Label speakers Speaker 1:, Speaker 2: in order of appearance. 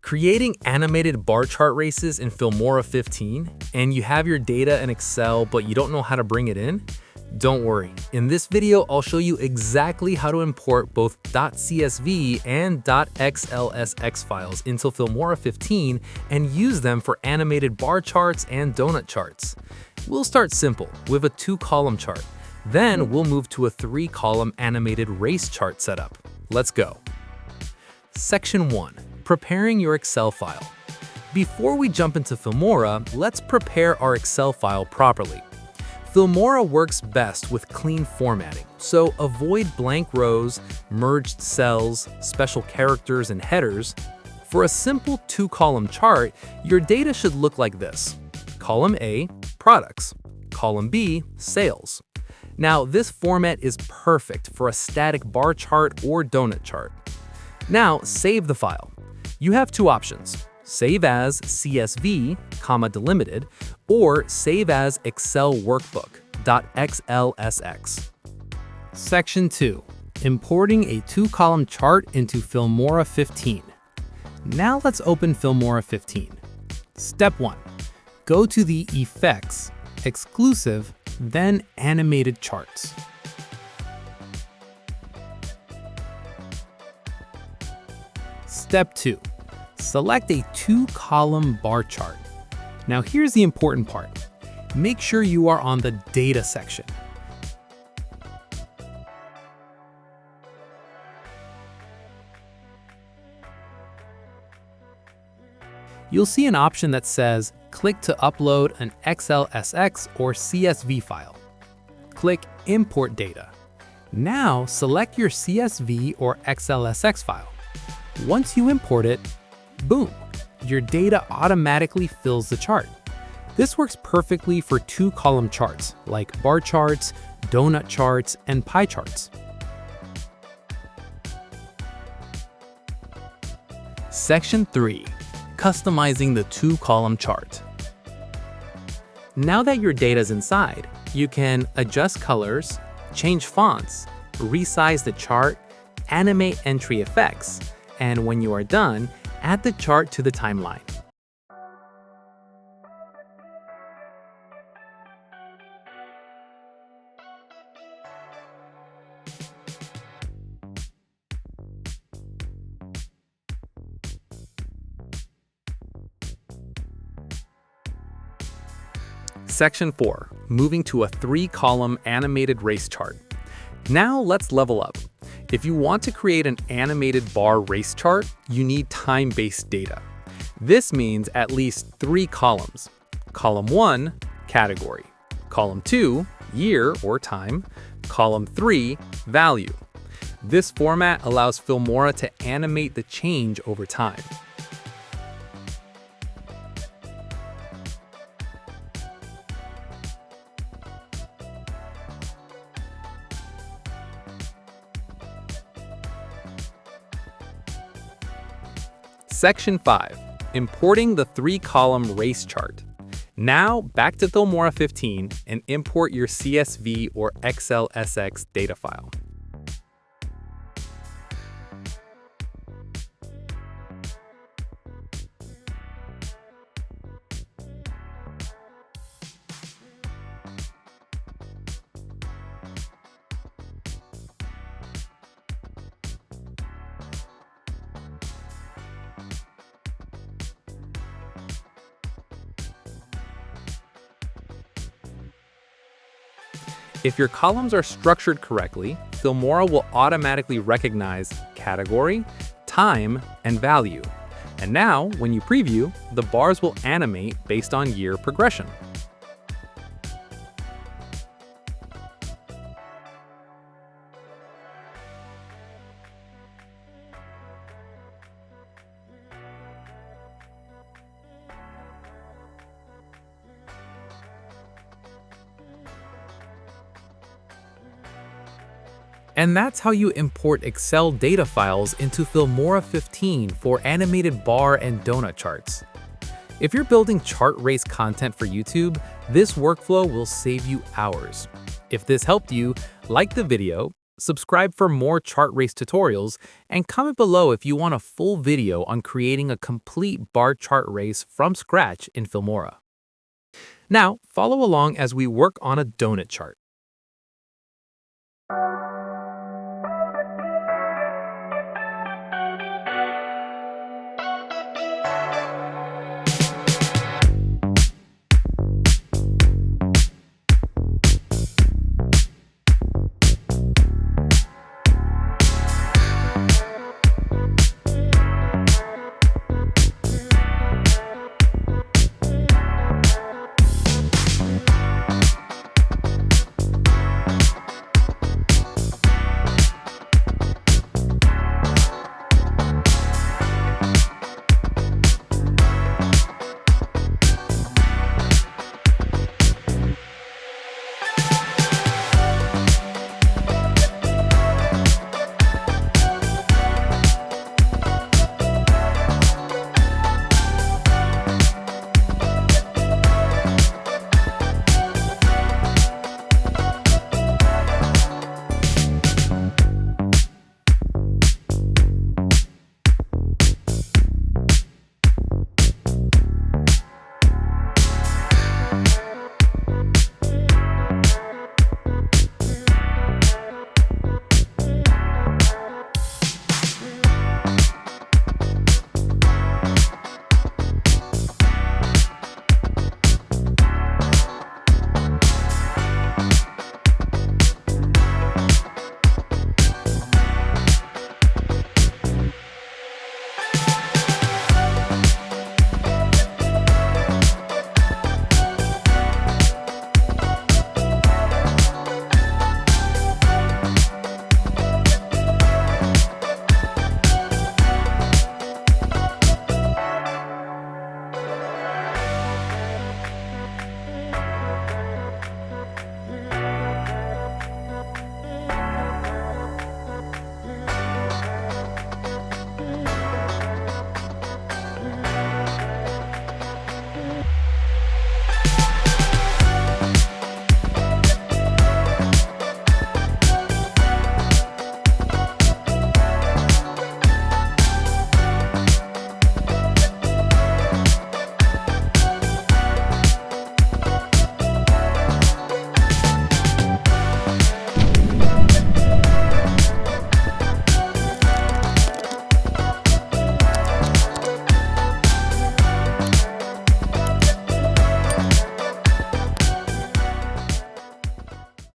Speaker 1: Creating animated bar chart races in Filmora 15, and you have your data in Excel but you don't know how to bring it in? Don't worry, in this video I'll show you exactly how to import both .csv and .xlsx files into Filmora 15 and use them for animated bar charts and donut charts. We'll start simple with a 2-column chart. Then we'll move to a 3-column animated race chart setup. Let's go. Section 1. Preparing your Excel file. Before we jump into Filmora, let's prepare our Excel file properly. Filmora works best with clean formatting, so avoid blank rows, merged cells, special characters, and headers. For a simple 2-column chart, your data should look like this. Column A, products. Column B, sales. Now, this format is perfect for a static bar chart or donut chart. Now, save the file. You have two options: save as CSV, delimited, or save as Excel workbook, .xlsx. Section 2. Importing a 2-column chart into Filmora 15. Now let's open Filmora 15. Step 1. Go to the Effects, Exclusive, then Animated Charts. Step 2. Select a 2-column bar chart. Now here's the important part. Make sure you are on the Data section. You'll see an option that says, click to upload an XLSX or CSV file. Click Import Data. Now select your CSV or XLSX file. Once you import it, boom, your data automatically fills the chart. This works perfectly for 2-column charts like bar charts, donut charts, and pie charts. Section 3. Customizing the 2-column chart. Now that your data is inside, you can adjust colors, change fonts, resize the chart, animate entry effects, and when you are done, add the chart to the timeline. Section 4. Moving to a 3-column animated race chart. Now let's level up. If you want to create an animated bar race chart, you need time-based data. This means at least 3 columns. Column 1, category. Column 2, year or time. Column 3, value. This format allows Filmora to animate the change over time. Section 5. Importing the 3-column race chart. Now, back to Filmora 15 and import your CSV or XLSX data file. If your columns are structured correctly, Filmora will automatically recognize category, time, and value. And now, when you preview, the bars will animate based on year progression. And that's how you import Excel data files into Filmora 15 for animated bar and donut charts. If you're building chart race content for YouTube, this workflow will save you hours. If this helped you, like the video, Subscribe for more chart race tutorials, and comment below if you want a full video on creating a complete bar chart race from scratch in Filmora. Now, follow along as we work on a donut chart.